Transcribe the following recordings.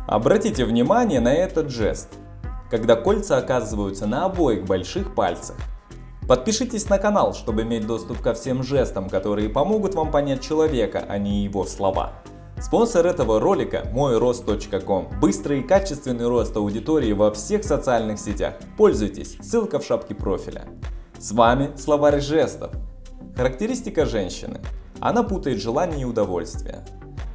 Обратите внимание на этот жест, когда кольца оказываются на обоих больших пальцах. Подпишитесь на канал, чтобы иметь доступ ко всем жестам, которые помогут вам понять человека, а не его слова. Спонсор этого ролика – мойрост.ком. Быстрый и качественный рост аудитории во всех социальных сетях. Пользуйтесь, ссылка в шапке профиля. С вами словарь жестов. Характеристика женщины. Она путает желание и удовольствие.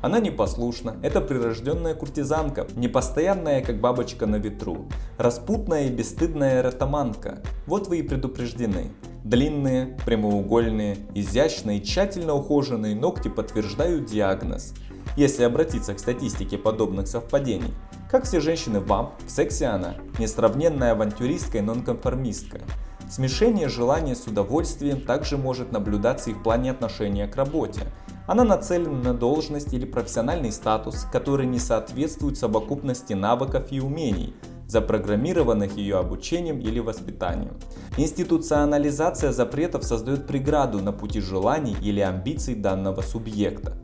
Она непослушна, это прирожденная куртизанка, непостоянная, как бабочка на ветру, распутная и бесстыдная эротоманка. Вот вы и предупреждены. Длинные, прямоугольные, изящные, тщательно ухоженные ногти подтверждают диагноз. Если обратиться к статистике подобных совпадений, как все женщины вам, в сексе она несравненная авантюристка и нонконформистка. Смешение желания с удовольствием также может наблюдаться и в плане отношения к работе. Она нацелена на должность или профессиональный статус, который не соответствует совокупности навыков и умений, запрограммированных ее обучением или воспитанием. Институционализация запретов создает преграду на пути желаний или амбиций данного субъекта.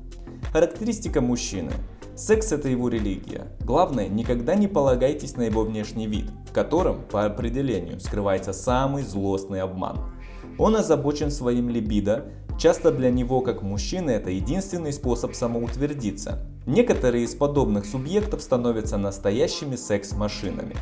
Характеристика мужчины. Секс – это его религия. Главное, никогда не полагайтесь на его внешний вид, в котором, по определению, скрывается самый злостный обман. Он озабочен своим либидо, часто для него, как мужчины, это единственный способ самоутвердиться. Некоторые из подобных субъектов становятся настоящими секс-машинами.